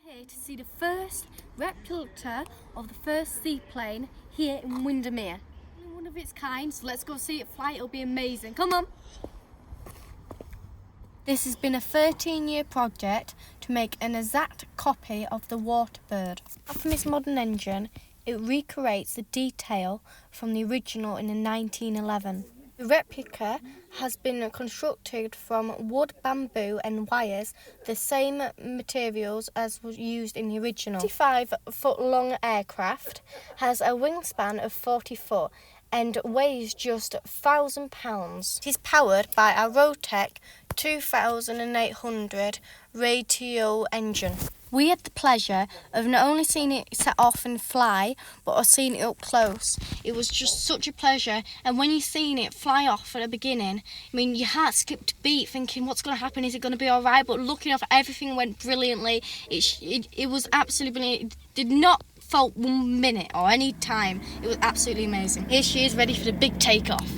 Here to see the first replica of the first seaplane here in Windermere. One of its kind, so let's go see it fly. It'll be amazing. Come on. This has been a 13-year project to make an exact copy of the Waterbird. Apart from its modern engine, it recreates the detail from the original in 1911. The replica has been constructed from wood, bamboo and wires, the same materials as was used in the original. 55-foot-long aircraft has a wingspan of 40 foot and weighs just 1,000 pounds. It is powered by a Rotec 2800 radial engine. We had the pleasure of not only seeing it set off and fly, but of seeing it up close. It was just such a pleasure, and when you seen it fly off at the beginning, I mean, your heart skipped a beat thinking, what's going to happen, is it going to be alright? But looking off, everything went brilliantly. It was absolutely brilliant. It did not fault 1 minute or any time. It was absolutely amazing. Here she is, ready for the big takeoff.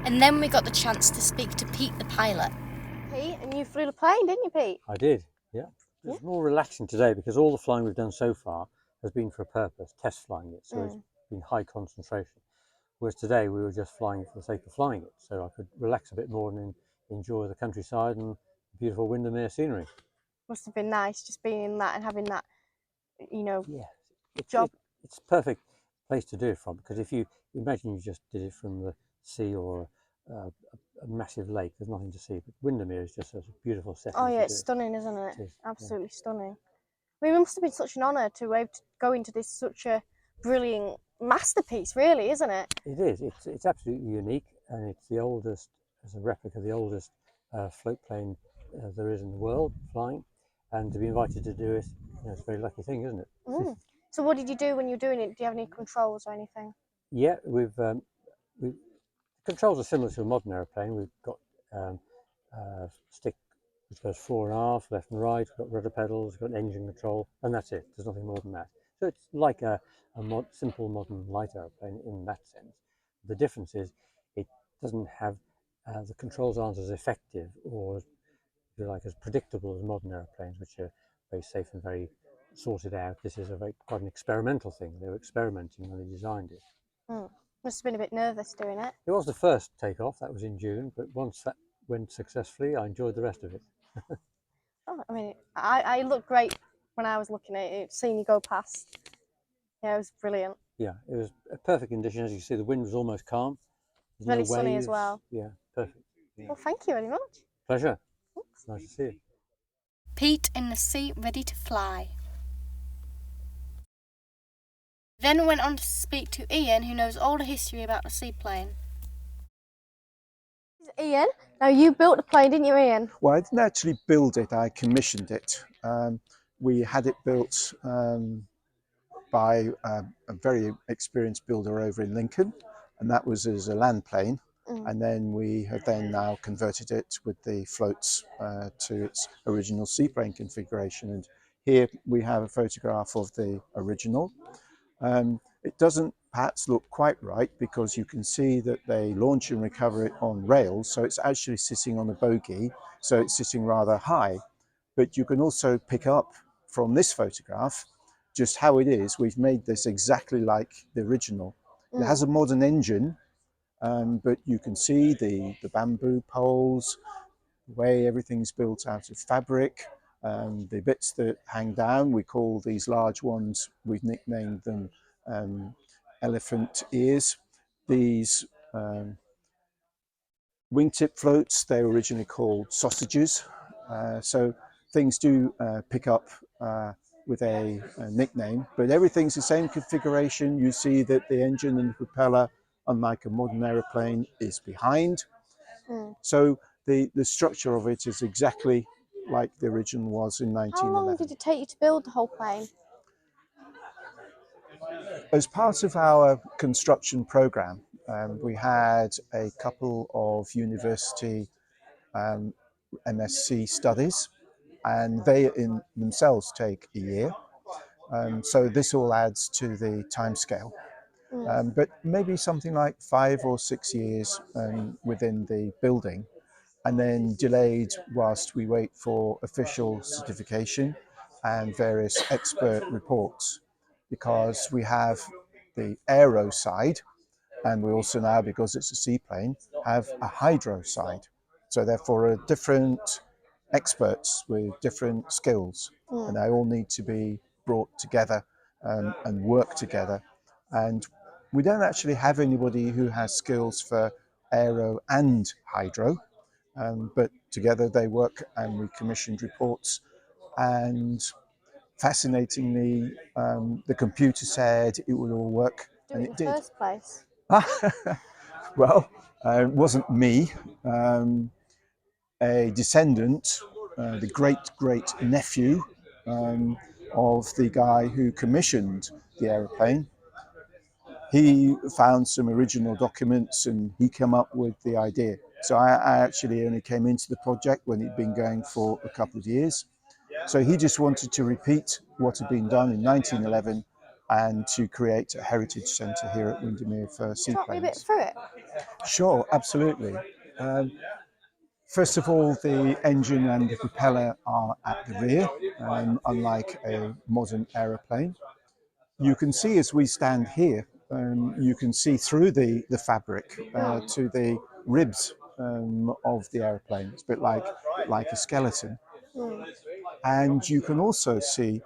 And then we got the chance to speak to Pete, the pilot. Pete, and you flew the plane, didn't you, Pete? I did, yeah. It was more relaxing today because all the flying we've done so far has been for a purpose, test flying it, so it's been high concentration. Whereas today we were just flying for the sake of flying it, so I could relax a bit more and enjoy the countryside and the beautiful Windermere scenery. Must have been nice just being in that and having that, you know, job. It's a perfect place to do it from, because if you imagine you just did it from the sea or a massive lake, there's nothing to see. But Windermere is just a beautiful setting. Oh yeah, it's stunning, isn't it? It is, absolutely stunning. I mean, it must have been such an honour to be able to go into this such a brilliant masterpiece, really, isn't it? It is. It's absolutely unique, and it's the oldest, as a replica, the oldest float plane there is in the world flying. And to be invited to do it, it's a very lucky thing, isn't it? So what did you do when you were doing it? Do you have any controls or anything? Yeah, we've controls are similar to a modern aeroplane. We've got a stick which goes fore and aft, left and right. We've got rudder pedals, we've got engine control, and that's it. There's nothing more than that. So it's like a simple modern light aeroplane in that sense. The difference is it doesn't have the controls aren't as effective or, if you like, as predictable as modern aeroplanes, which are very safe and very sorted out. This is quite an experimental thing. They were experimenting when they designed it. Must have been a bit nervous doing it. It was the first takeoff, that was in June, but once that went successfully, I enjoyed the rest of it. I mean, I looked great when I was looking at it, seeing you go past. Yeah, it was brilliant. Yeah, it was a perfect condition. As you see, the wind was almost calm. There's really sunny as well. Yeah, perfect. Yeah. Well, thank you very much. Pleasure. Thanks. Nice to see you. Pete in the seat, ready to fly. Then went on to speak to Ian, who knows all the history about the seaplane. This is Ian. Now, you built the plane, didn't you, Ian? Well, I didn't actually build it, I commissioned it. We had it built by a very experienced builder over in Lincoln, and that was as a land plane. And then we have now converted it with the floats to its original seaplane configuration. And here we have a photograph of the original. It doesn't perhaps look quite right because you can see that they launch and recover it on rails, so it's actually sitting on a bogie, so it's sitting rather high. But you can also pick up from this photograph just how it is. We've made this exactly like the original. It has a modern engine, but you can see the bamboo poles, The way everything's built out of fabric, the bits that hang down, we call these large ones, we've nicknamed them elephant ears. These wingtip floats, they were originally called sausages. So things do pick up with a nickname, but everything's the same configuration. You see that the engine and the propeller, unlike a modern aeroplane, is behind. So the structure of it is exactly like the original was in 1911. How long did it take you to build the whole plane? As part of our construction program, we had a couple of university MSc studies, and they in themselves take a year. So this all adds to the timescale. But maybe something like 5 or 6 years within the building, and then delayed whilst we wait for official certification and various expert reports, because we have the aero side, and we also now, because it's a seaplane, have a hydro side. So therefore different experts with different skills, and they all need to be brought together and work together. And we don't actually have anybody who has skills for aero and hydro, but together they work, and we commissioned reports. And fascinatingly, the computer said it would all work, and it did. In the first place. Well, it wasn't me. A descendant, the great nephew of the guy who commissioned the aeroplane, he found some original documents and he came up with the idea. So I actually only came into the project when it'd been going for a couple of years. So he just wanted to repeat what had been done in 1911 and to create a heritage centre here at Windermere for seaplanes. Talk me a bit through it. Sure, absolutely. First of all, the engine and the propeller are at the rear, unlike a modern aeroplane. You can see as we stand here, you can see through the fabric to the ribs of the aeroplane. It's a bit like a skeleton. And you can also see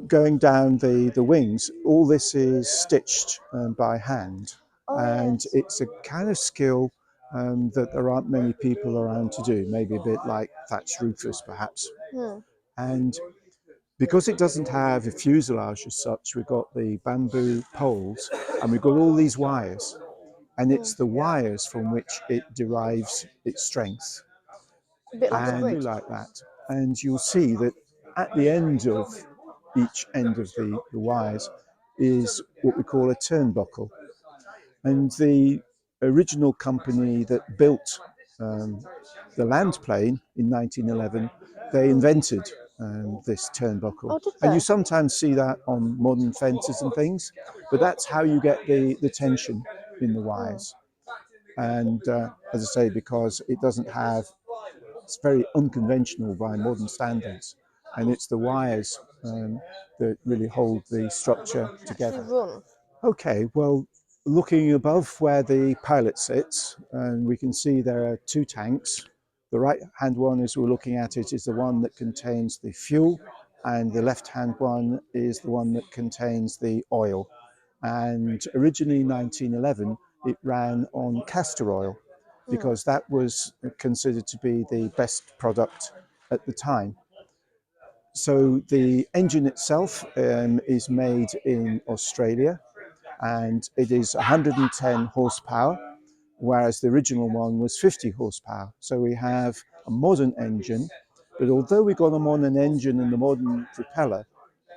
going down the wings, all this is stitched by hand. And it's a kind of skill that there aren't many people around to do, maybe a bit like thatched roofers perhaps. And because it doesn't have a fuselage as such, we've got the bamboo poles and we've got all these wires, and it's the wires from which it derives its strength. A bit like a And bridge. like that. And you'll see that at the end of each end of the wires is what we call a turnbuckle. And the original company that built the land plane in 1911, they invented this turnbuckle. Oh, did and you they? sometimes see that on modern fences and things, but that's how you get the tension in the wires. And as I say, because it doesn't have, it's very unconventional by modern standards, and it's the wires that really hold the structure together. Run. Okay, well, looking above where the pilot sits, and we can see there are two tanks. The right hand one, as we're looking at it, is the one that contains the fuel, and the left hand one is the one that contains the oil. And originally in 1911 it ran on castor oil, because that was considered to be the best product at the time. So the engine itself is made in Australia, and it is 110 horsepower, whereas the original one was 50 horsepower. So we have a modern engine, but although we got a modern engine and the modern propeller,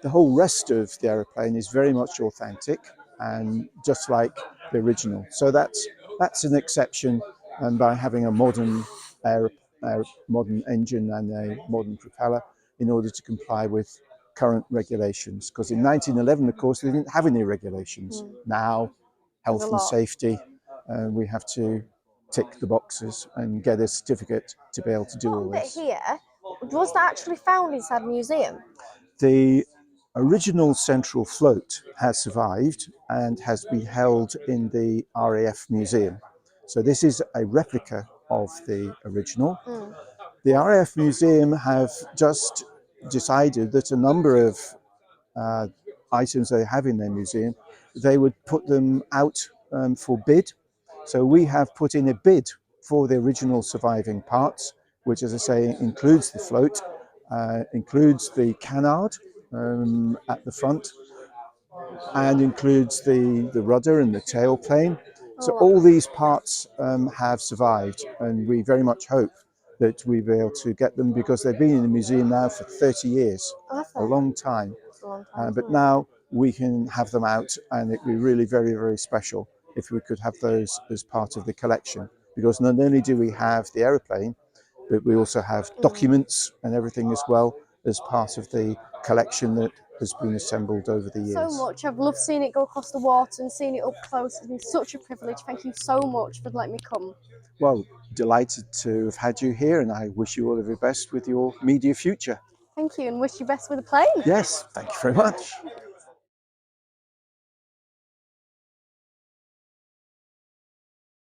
the whole rest of the aeroplane is very much authentic and just like the original. So that's an exception, and by having a modern modern engine and a modern propeller in order to comply with current regulations. Because in 1911, of course, they didn't have any regulations. Now, health and safety, we have to tick the boxes and get a certificate to be able to do all this. Here, was that actually found inside a museum? The original central float has survived and has been held in the RAF museum. So this is a replica of the original. The RAF Museum have just decided that a number of items they have in their museum, they would put them out for bid. So we have put in a bid for the original surviving parts, which, as I say, includes the float, includes the canard at the front, and includes the rudder and the tailplane. So all these parts have survived, and we very much hope that we'll be able to get them, because they've been in the museum now for 30 years, a long time. But now we can have them out, and it'd be really very, very special if we could have those as part of the collection, because not only do we have the aeroplane, but we also have documents and everything as well as part of the collection that has been assembled over the years. So much. I've loved seeing it go across the water and seeing it up close. It's been such a privilege. Thank you so much for letting me come. Well, delighted to have had you here, and I wish you all of the best with your media future. Thank you, and wish you best with the plane. Yes, thank you very much.